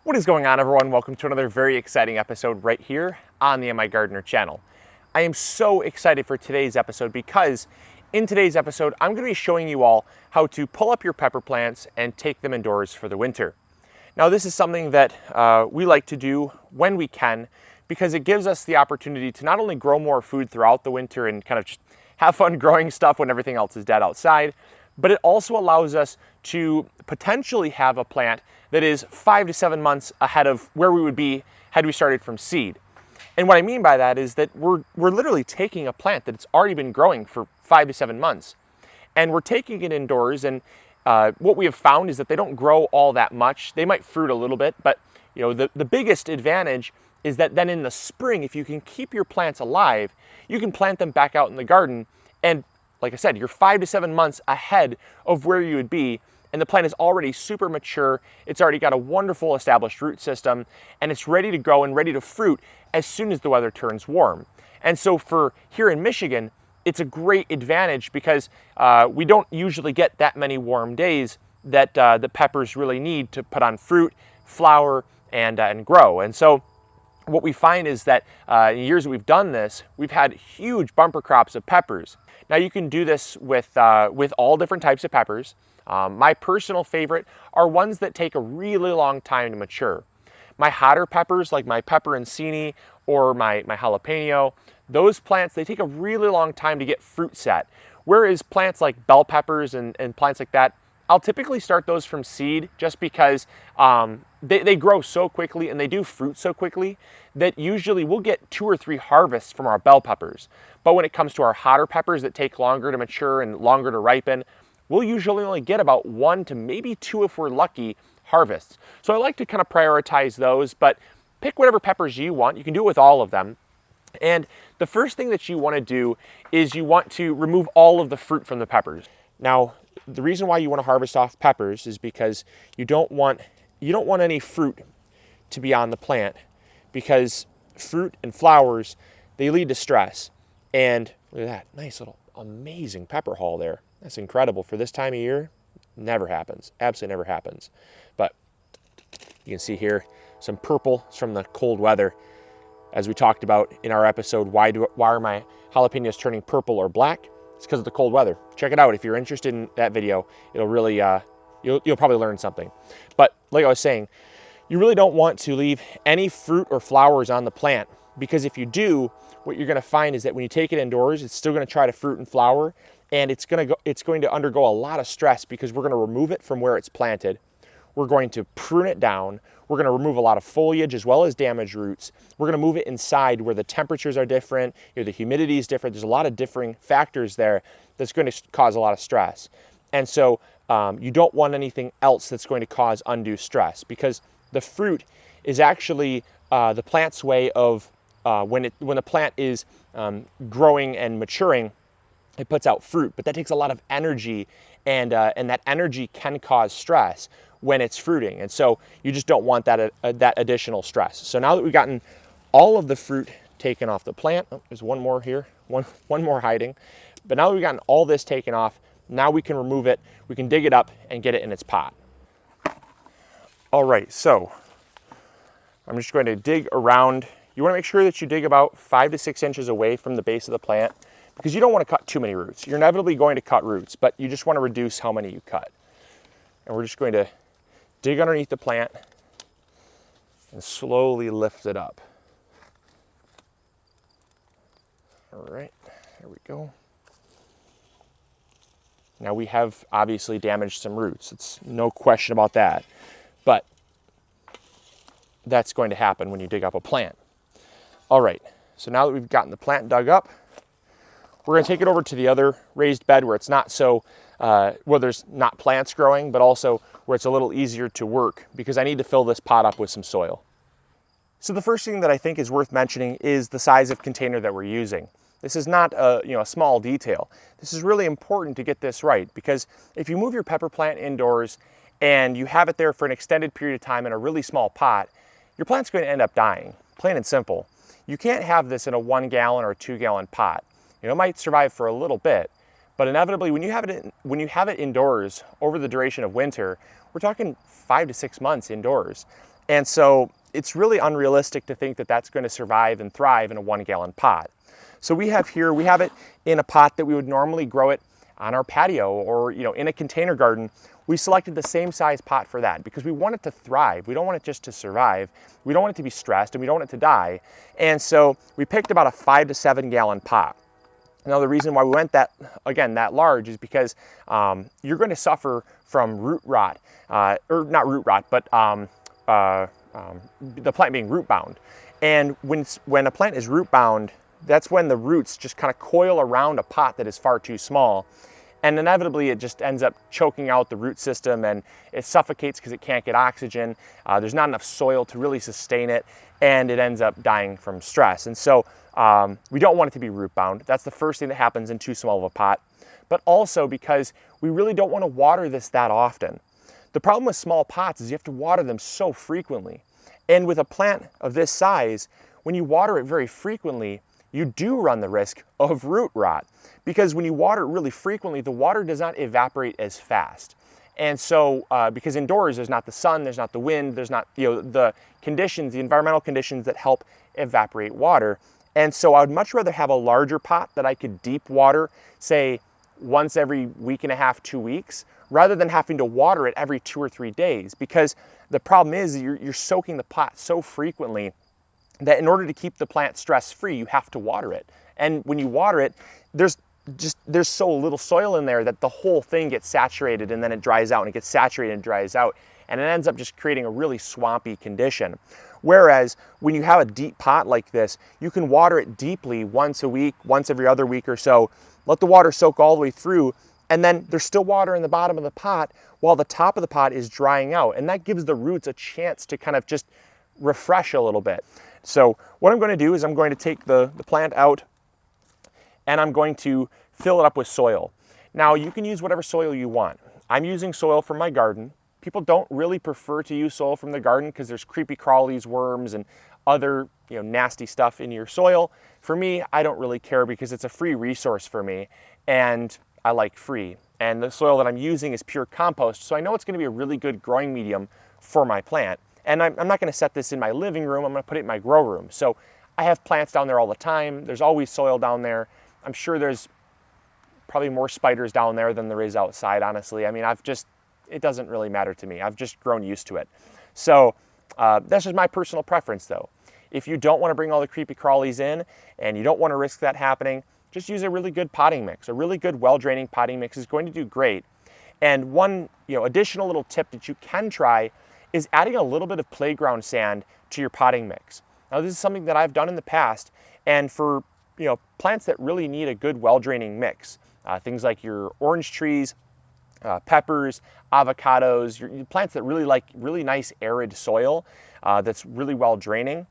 What is going on, everyone? Welcome to another very exciting episode right here on the MIgardener channel. I am so excited for today's episode because in today's episode, I'm going to be showing you all how to pull up your pepper plants and take them indoors for the winter. Now, this is something that we like to do when we can because it gives us the opportunity to not only grow more food throughout the winter and kind of just have fun growing stuff when everything else is dead outside, but it also allows us to potentially have a plant that is 5 to 7 months ahead of where we would be had we started from seed. And what I mean by that is that we're literally taking a plant that's already been growing for 5 to 7 months, and we're taking it indoors. And what we have found is that they don't grow all that much. They might fruit a little bit, but the biggest advantage is that then in the spring, if you can keep your plants alive, you can plant them back out in the garden. And like I said, you're 5 to 7 months ahead of where you would be. And the plant is already super mature. It's already got a wonderful established root system, and it's ready to grow and ready to fruit as soon as the weather turns warm. And so for here in Michigan, it's a great advantage because we don't usually get that many warm days that the peppers really need to put on fruit, flower, and grow. And so what we find is that in years that we've done this, we've had huge bumper crops of peppers. Now you can do this with all different types of peppers. My personal favorite are ones that take a really long time to mature. My hotter peppers, like my pepperoncini or my jalapeno, those plants, they take a really long time to get fruit set. Whereas plants like bell peppers and plants like that, I'll typically start those from seed just because they grow so quickly and they do fruit so quickly that usually we'll get 2 or 3 harvests from our bell peppers. But when it comes to our hotter peppers that take longer to mature and longer to ripen, we'll usually only get about 1 to maybe 2, if we're lucky, harvests. So I like to kind of prioritize those, but pick whatever peppers you want. You can do it with all of them. And the first thing that you want to do is you want to remove all of the fruit from the peppers. Now, the reason why you want to harvest off peppers is because you don't want any fruit to be on the plant, because fruit and flowers, they lead to stress. And look at that nice little amazing pepper haul there. That's incredible for this time of year. Never happens. Absolutely never happens. But you can see here some purple from the cold weather. As we talked about in our episode, why are my jalapenos turning purple or black? It's because of the cold weather. Check it out if you're interested in that video. It'll really you'll probably learn something. But like I was saying, you really don't want to leave any fruit or flowers on the plant, because if you do, what you're going to find is that when you take it indoors, it's still going to try to fruit and flower. And it's going to undergo a lot of stress because we're going to remove it from where it's planted. We're going to prune it down. We're going to remove a lot of foliage as well as damaged roots. We're going to move it inside where the temperatures are different, the humidity is different. There's a lot of differing factors there that's going to cause a lot of stress. And so you don't want anything else that's going to cause undue stress, because the fruit is actually the plant's way of, when the plant is growing and maturing, it puts out fruit, but that takes a lot of energy, and that energy can cause stress when it's fruiting. And so you just don't want that additional stress. So now that we've gotten all of the fruit taken off the plant, there's one more here, one more hiding. But now that we've gotten all this taken off, now we can remove it, we can dig it up and get it in its pot. All right, so I'm just going to dig around. You want to make sure that you dig about 5 to 6 inches away from the base of the plant, because you don't want to cut too many roots. You're inevitably going to cut roots, but you just want to reduce how many you cut. And we're just going to dig underneath the plant and slowly lift it up. All right, there we go. Now we have obviously damaged some roots. It's no question about that, but that's going to happen when you dig up a plant. All right, so now that we've gotten the plant dug up, we're going to take it over to the other raised bed where it's not so, where there's not plants growing, but also where it's a little easier to work, because I need to fill this pot up with some soil. So the first thing that I think is worth mentioning is the size of container that we're using. This is not a small detail. This is really important to get this right, because if you move your pepper plant indoors and you have it there for an extended period of time in a really small pot, your plant's going to end up dying, plain and simple. You can't have this in a 1 gallon or 2 gallon pot. It might survive for a little bit, but inevitably when you have it indoors over the duration of winter, we're talking 5 to 6 months indoors. And so it's really unrealistic to think that that's going to survive and thrive in a 1-gallon pot. So we have it in a pot that we would normally grow it on our patio or in a container garden. We selected the same size pot for that because we want it to thrive. We don't want it just to survive. We don't want it to be stressed, and we don't want it to die. And so we picked about a 5 to 7 gallon pot. Now the reason why we went that large is because you're going to suffer from root rot, or not root rot, but the plant being root bound. And when a plant is root bound, that's when the roots just kind of coil around a pot that is far too small. And inevitably it just ends up choking out the root system, and it suffocates because it can't get oxygen. There's not enough soil to really sustain it, and it ends up dying from stress. And so we don't want it to be root bound. That's the first thing that happens in too small of a pot. But also because we really don't want to water this that often. The problem with small pots is you have to water them so frequently. And with a plant of this size, when you water it very frequently, you do run the risk of root rot, because when you water it really frequently, the water does not evaporate as fast. And so, because indoors there's not the sun, there's not the wind, there's not the conditions, the environmental conditions that help evaporate water. And so I would much rather have a larger pot that I could deep water, say once every week and a half, 2 weeks, rather than having to water it every 2 or 3 days. Because the problem is you're soaking the pot so frequently that in order to keep the plant stress-free, you have to water it. And when you water it, there's so little soil in there that the whole thing gets saturated, and then it dries out, and it gets saturated and dries out, and it ends up just creating a really swampy condition. Whereas when you have a deep pot like this, you can water it deeply once a week, once every other week or so, let the water soak all the way through, and then there's still water in the bottom of the pot while the top of the pot is drying out. And that gives the roots a chance to kind of just refresh a little bit. So what I'm going to do is I'm going to take the plant out, and I'm going to fill it up with soil. Now you can use whatever soil you want. I'm using soil from my garden. People don't really prefer to use soil from the garden because there's creepy crawlies, worms, and other nasty stuff in your soil. For me, I don't really care because it's a free resource for me, and I like free. And the soil that I'm using is pure compost, so I know it's going to be a really good growing medium for my plant. And I'm not going to set this in my living room, I'm going to put it in my grow room. So I have plants down there all the time. There's always soil down there. I'm sure there's probably more spiders down there than there is outside, honestly. I mean, it doesn't really matter to me. I've just grown used to it. So that's just my personal preference though. If you don't want to bring all the creepy crawlies in and you don't want to risk that happening, just use a really good potting mix. A really good well-draining potting mix is going to do great. And one additional little tip that you can try is adding a little bit of playground sand to your potting mix. Now this is something that I've done in the past, and for plants that really need a good well-draining mix, things like your orange trees, peppers, avocados, your plants that really like really nice arid soil that's really well draining,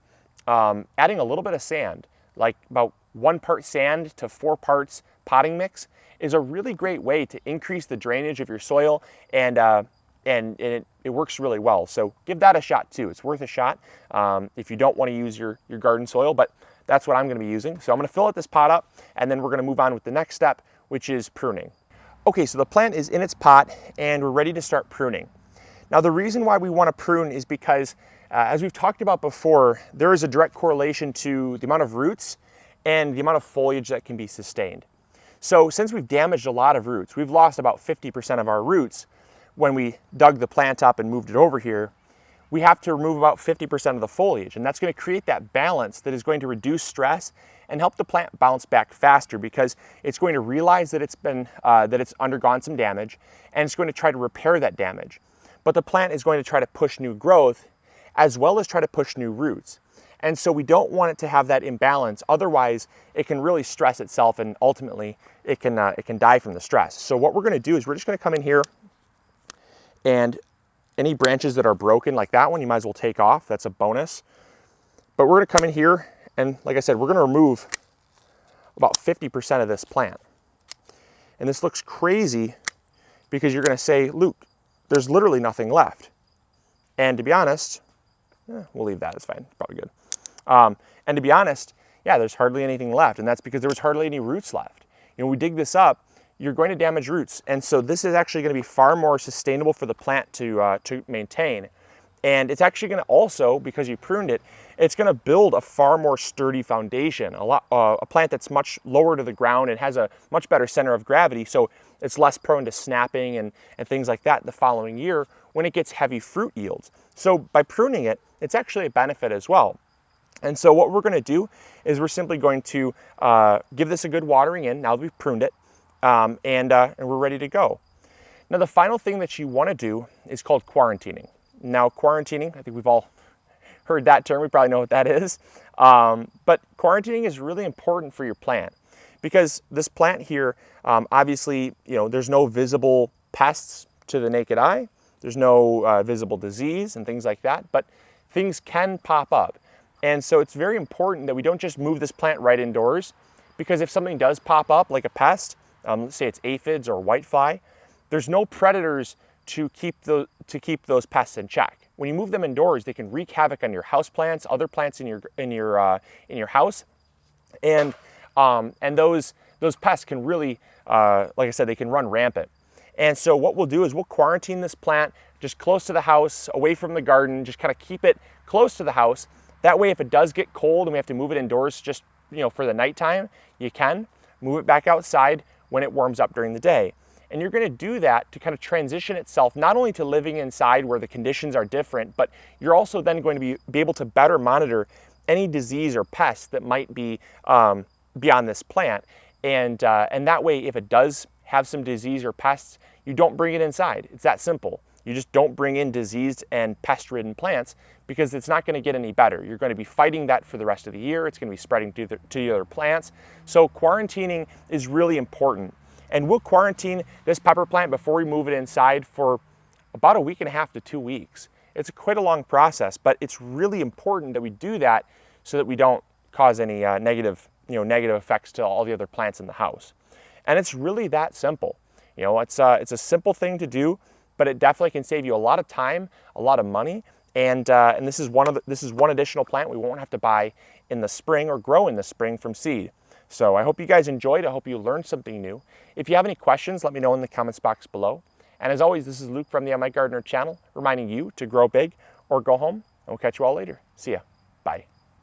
adding a little bit of sand, like about 1 part sand to 4 parts potting mix, is a really great way to increase the drainage of your soil, and it works really well. So give that a shot too. It's worth a shot if you don't want to use your garden soil, but that's what I'm going to be using. So I'm going to fill this pot up, and then we're going to move on with the next step, which is pruning. Okay, so the plant is in its pot, and we're ready to start pruning. Now the reason why we want to prune is because, as we've talked about before, there is a direct correlation to the amount of roots and the amount of foliage that can be sustained. So since we've damaged a lot of roots, we've lost about 50% of our roots when we dug the plant up and moved it over here, we have to remove about 50% of the foliage, and that's going to create that balance that is going to reduce stress and help the plant bounce back faster, because it's going to realize that it's undergone some damage, and it's going to try to repair that damage. But the plant is going to try to push new growth as well as try to push new roots. And so we don't want it to have that imbalance. Otherwise, it can really stress itself, and ultimately it can die from the stress. So what we're going to do is we're just going to come in here, and any branches that are broken like that one, you might as well take off. That's a bonus. But we're going to come in here, and like I said, we're going to remove about 50% of this plant. And this looks crazy because you're going to say, Luke, there's literally nothing left. And to be honest, we'll leave that, it's fine, it's probably good. And to be honest, yeah, there's hardly anything left, and that's because there was hardly any roots left. When we dig this up, you're going to damage roots, and so this is actually going to be far more sustainable for the plant to maintain. And it's actually going to also, because you pruned it, it's going to build a far more sturdy foundation, a plant that's much lower to the ground and has a much better center of gravity, so it's less prone to snapping and things like that the following year when it gets heavy fruit yields. So by pruning it, it's actually a benefit as well. And so what we're going to do is we're simply going to give this a good watering in now that we've pruned it, and we're ready to go. Now the final thing that you want to do is called quarantining. Now quarantining, I think we've all heard that term, we probably know what that is, but quarantining is really important for your plant because this plant here, obviously, there's no visible pests to the naked eye, there's no visible disease and things like that, but things can pop up. And so it's very important that we don't just move this plant right indoors, because if something does pop up like a pest, let's say it's aphids or whitefly, there's no predators to keep those pests in check. When you move them indoors, they can wreak havoc on your house plants, other plants in your house, and those pests can really, like I said, they can run rampant. And so what we'll do is we'll quarantine this plant just close to the house, away from the garden, just kind of keep it close to the house. That way, if it does get cold and we have to move it indoors just for the nighttime, you can move it back outside when it warms up during the day. And you're going to do that to kind of transition itself not only to living inside where the conditions are different, but you're also then going to be able to better monitor any disease or pests that might be on this plant. And that way, if it does have some disease or pests, you don't bring it inside. It's that simple. You just don't bring in diseased and pest-ridden plants because it's not going to get any better. You're going to be fighting that for the rest of the year. It's going to be spreading to the other plants. So quarantining is really important. And we'll quarantine this pepper plant before we move it inside for about a week and a half to 2 weeks. It's quite a long process, but it's really important that we do that so that we don't cause any negative effects to all the other plants in the house. And it's really that simple. It's a simple thing to do, but it definitely can save you a lot of time, a lot of money, and this is one additional plant we won't have to buy in the spring or grow in the spring from seed. So I hope you guys enjoyed. I hope you learned something new. If you have any questions, let me know in the comments box below. And as always, this is Luke from the MIgardener channel, reminding you to grow big or go home. And we'll catch you all later. See ya. Bye.